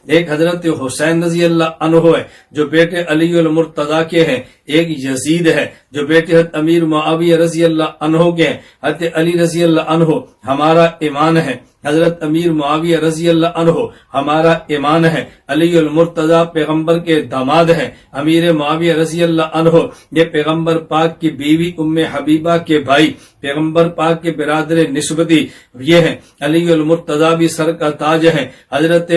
ایک حضرت حسین رضی اللہ عنہ ہے جو بیٹے علی المرتضی کے ہیں، ایک یزید ہے جو بیٹے حضرت امیر معاویہ رضی اللہ عنہ کے ہیں۔ حضرت علی رضی اللہ عنہ ہمارا ایمان ہے، حضرت امیر معاویہ رضی اللہ عنہ ہمارا ایمان ہے۔ علی المرتضی پیغمبر کے داماد ہیں، امیر معاویہ رضی اللہ عنہ یہ پیغمبر پاک کی بیوی ام حبیبہ کے بھائی، پیغمبر پاک کے برادر نسبتی یہ ہیں۔ علی المرتضی بھی سر کا تاج ہے۔ حضرت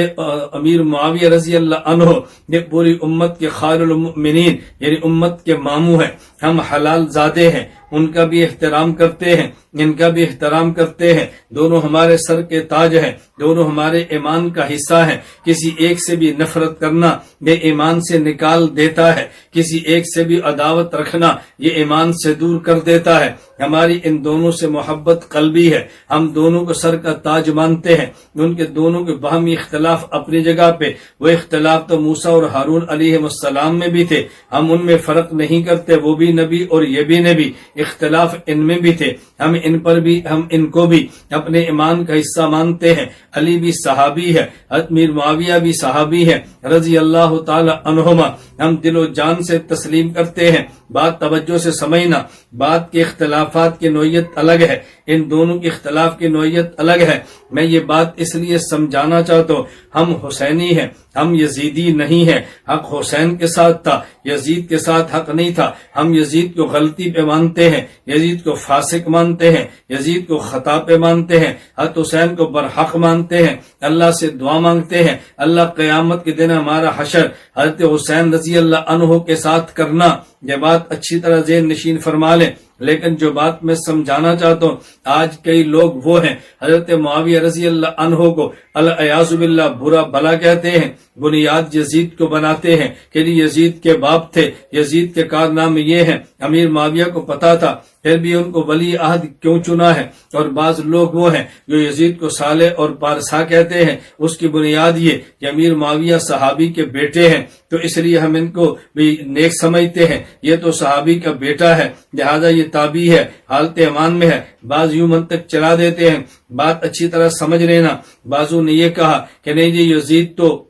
امیر معاویہ رضی اللہ عنہ یہ پوری امت کے خیر المؤمنین یعنی امت کے ماموں ہیں، ہم حلال زادے ہیں، ان کا بھی احترام کرتے ہیں، ان کا بھی احترام کرتے ہیں، دونوں ہمارے سر کے تاج ہیں، دونوں ہمارے ایمان کا حصہ ہیں۔ کسی ایک سے بھی نفرت کرنا یہ ایمان سے نکال دیتا ہے، کسی ایک سے بھی عداوت رکھنا یہ ایمان سے دور کر دیتا ہے۔ ہماری ان دونوں سے محبت قلبی ہے، ہم دونوں کو سر کا تاج مانتے ہیں۔ ان کے دونوں کے باہمی اختلاف اپنی جگہ پہ، وہ اختلاف تو موسیٰ اور ہارون علیہ السلام میں بھی تھے، ہم ان میں فرق نہیں کرتے، وہ بھی نبی اور یہ بھی نبی، اختلاف ان میں بھی تھے، ہم ان پر بھی ہم ان کو بھی اپنے ایمان کا حصہ مانتے ہیں۔ علی بھی صحابی ہے، حضرت امیر معاویہ بھی صحابی ہے رضی اللہ تعالی عنہما، ہم دل و جان سے تسلیم کرتے ہیں۔ بات توجہ سے سمجھنا، بات کے اختلافات کی نوعیت الگ ہے، ان دونوں کے اختلاف کی نوعیت الگ ہے۔ میں یہ بات اس لیے سمجھانا چاہتا ہوں، ہم حسینی ہیں، ہم یزیدی نہیں ہیں۔ حق حسین کے ساتھ تھا، یزید کے ساتھ حق نہیں تھا۔ ہم یزید کو غلطی پہ مانتے ہیں، یزید کو فاسق مانتے ہیں، یزید کو خطا پہ مانتے ہیں، حضرت حسین کو برحق مانتے ہیں، اللہ سے دعا مانگتے ہیں اللہ قیامت کے دن ہمارا حشر حضرت حسین رضی اللہ عنہ کے ساتھ کرنا۔ یہ بات اچھی طرح ذہن نشین فرما لیں۔ لیکن جو بات میں سمجھانا چاہتا ہوں، آج کئی لوگ وہ ہیں حضرت معاویہ رضی اللہ عنہ کو الیاذ باللہ برا بھلا کہتے ہیں، بنیاد یزید کو بناتے ہیں کہ یزید کے باپ تھے، یزید کے کارنامے یہ ہیں۔ امیر معاویہ کو پتا تھا، پھر بھی ان کو ولی عہد کیوں چنا ہے؟ اور بعض لوگ وہ ہیں جو یزید کو صالح اور پارسا کہتے ہیں، اس کی بنیاد یہ کہ امیر معاویہ صحابی کے بیٹے ہیں، تو اس لیے ہم ان کو بھی نیک سمجھتے ہیں، یہ تو صحابی کا بیٹا ہے لہذا یہ تابعی ہے، حالت ایمان میں ہے۔ بعض یوں منطق چلا دیتے ہیں، بات اچھی طرح سمجھ لینا۔ بعضوں نے یہ کہا کہ نہیں جی یزید تو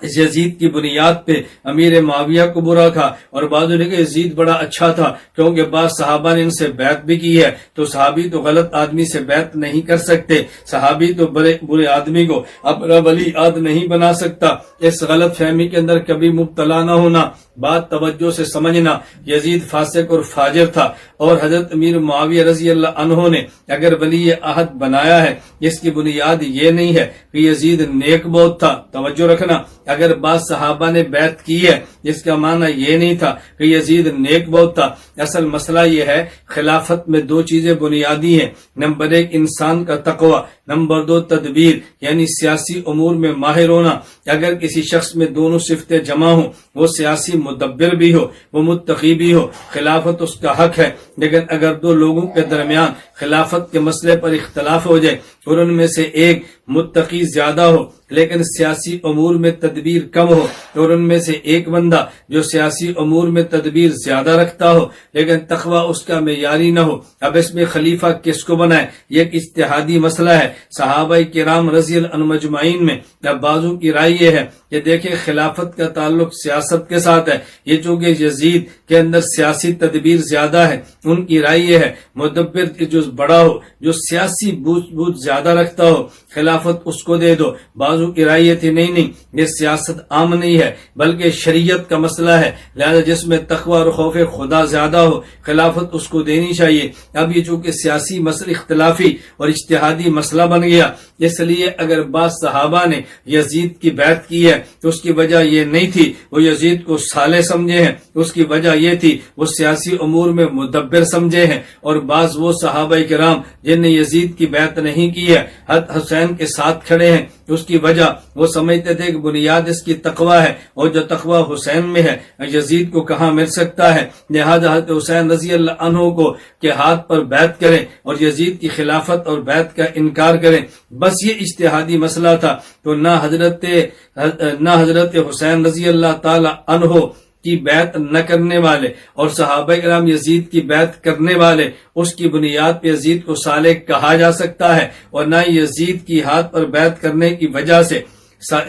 اس یزید کی بنیاد پہ امیر معاویہ کو برا کھا، اور بعضوں نے کہا یزید بڑا اچھا تھا کیونکہ بعض صحابہ نے ان سے بیعت بھی کی ہے، تو صحابی تو غلط آدمی سے بیعت نہیں کر سکتے، صحابی تو برے آدمی کو اپنا ولی عہد نہیں بنا سکتا۔ اس غلط فہمی کے اندر کبھی مبتلا نہ ہونا، بات توجہ سے سمجھنا۔ یزید فاسق اور فاجر تھا، اور حضرت امیر معاویہ رضی اللہ عنہ نے اگر ولی عہد بنایا ہے، اس کی بنیاد یہ نہیں ہے کہ یزید نیک بہت تھا۔ توجہ رکھنا، اگر بعض صحابہ نے بیعت کی ہے اس کا معنی یہ نہیں تھا کہ یزید نیک بہت تھا۔ اصل مسئلہ یہ ہے خلافت میں دو چیزیں بنیادی ہیں، نمبر ایک انسان کا تقوی، نمبر دو تدبیر یعنی سیاسی امور میں ماہر ہونا۔ اگر کسی شخص میں دونوں صفتیں جمع ہوں، وہ سیاسی مدبر بھی ہو، وہ متقی بھی ہو، خلافت اس کا حق ہے۔ لیکن اگر دو لوگوں کے درمیان خلافت کے مسئلے پر اختلاف ہو جائے اور ان میں سے ایک متقی زیادہ ہو لیکن سیاسی امور میں تدبیر کم ہو، اور ان میں سے ایک بندہ جو سیاسی امور میں تدبیر زیادہ رکھتا ہو لیکن تقوی اس کا معیاری نہ ہو، اب اس میں خلیفہ کس کو بنائے؟ یہ ایک اجتہادی مسئلہ ہے۔ صحابہ کرام رضی اللہ عنہم اجمعین میں اب بعضوں کی رائے یہ ہے کہ دیکھیں خلافت کا تعلق سیاست کے ساتھ ہے، یہ چونکہ یزید کے اندر سیاسی تدبیر زیادہ ہے، ان کی رائے یہ ہے مدبر جو بڑا ہو، جو سیاسی بوجھ زیادہ رکھتا ہو، خلافت اس کو دے دو۔ بعضوں کی رائے یہ تھی نہیں یہ سیاست عام نہیں ہے بلکہ شریعت کا مسئلہ ہے، لہذا جس میں تقوی اور خوف خدا زیادہ ہو خلافت اس کو دینی چاہیے۔ اب یہ چونکہ سیاسی مسئلہ اختلافی اور اجتہادی مسئلہ بن گیا، اس لیے اگر بعض صحابہ نے یزید کی بیعت کی ہے تو اس کی وجہ یہ نہیں تھی وہ یزید کو صالح سمجھے ہیں، اس کی وجہ یہ تھی وہ سیاسی امور میں مدبر سمجھے ہیں۔ اور بعض وہ صحابہ کرام جن نے یزید کی بیعت نہیں کی ہے حضرت حسین کے ساتھ کھڑے ہیں، اس کی وجہ وہ سمجھتے تھے کہ بنیاد اس کی تقوی ہے، اور جو تقوی حسین میں ہے یزید کو کہاں مل سکتا ہے، لہذا حضرت حسین رضی اللہ عنہ کو کے ہاتھ پر بیعت کریں اور یزید کی خلافت اور بیعت کا انکار کریں، بس یہ اجتہادی مسئلہ تھا۔ تو نہ حضرت حسین رضی اللہ تعالی عنہ کی بیعت نہ کرنے والے اور صحابہ کرام یزید کی بیعت کرنے والے اس کی بنیاد پہ یزید کو صالح کہا جا سکتا ہے، اور نہ یزید کی ہاتھ پر بیعت کرنے کی وجہ سے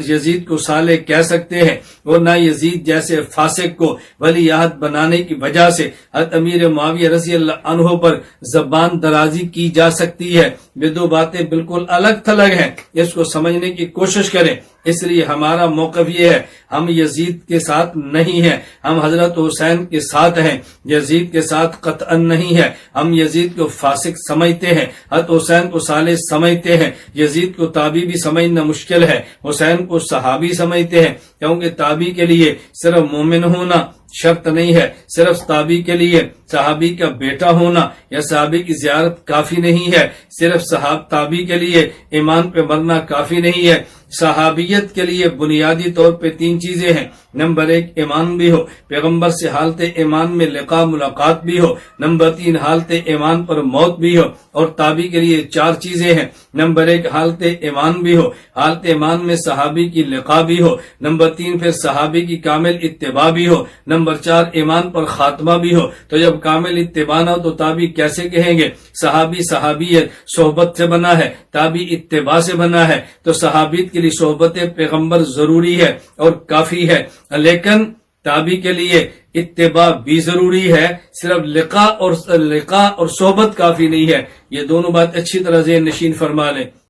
یزید کو صالح کہہ سکتے ہیں اور نہ یزید جیسے فاسق کو ولی عہد بنانے کی وجہ سے حضرت امیر معاویہ رضی اللہ عنہ پر زبان درازی کی جا سکتی ہے۔ یہ دو باتیں بالکل الگ تھلگ ہیں، اس کو سمجھنے کی کوشش کریں۔ اس لیے ہمارا موقف یہ ہے، ہم یزید کے ساتھ نہیں ہیں، ہم حضرت حسین کے ساتھ ہیں، یزید کے ساتھ قطعا نہیں ہے۔ ہم یزید کو فاسق سمجھتے ہیں، حضرت حسین کو صالح سمجھتے ہیں۔ یزید کو تابعی بھی سمجھنا مشکل ہے، حسین کو صحابی سمجھتے ہیں، کیونکہ تابعی کے لیے صرف مومن ہونا شرط نہیں ہے، صرف تابعی کے لیے صحابی کا بیٹا ہونا یا صحابی کی زیارت کافی نہیں ہے، صرف تابعی کے لیے ایمان پہ مرنا کافی نہیں ہے۔ صحابیت کے لیے بنیادی طور پہ 3 چیزیں ہیں۔ نمبر 1 ایمان بھی ہو، پیغمبر سے حالت ایمان میں لقاء ملاقات بھی ہو۔ نمبر 3 حالت ایمان پر موت بھی ہو۔ اور تابعی کے لیے 4 چیزیں ہیں۔ نمبر 1 حالت ایمان بھی ہو، حالت ایمان میں صحابی کی لقاء بھی ہو۔ نمبر 3 پھر صحابی کی کامل اتباع بھی ہو۔ نمبر 4 ایمان پر خاتمہ بھی ہو۔ تو جب کامل اتباع نہ ہو تو تابعی کیسے کہیں گے؟ صحابی صحابیت صحبت سے بنا ہے، تابعی اتباع سے بنا ہے، تو صحابیت کے لیے صحبت پیغمبر ضروری ہے اور کافی ہے، لیکن تابعی کے لیے اتباع بھی ضروری ہے، صرف لقاء اور صحبت کافی نہیں ہے۔ یہ دونوں بات اچھی طرح ذہن نشین فرما لیں۔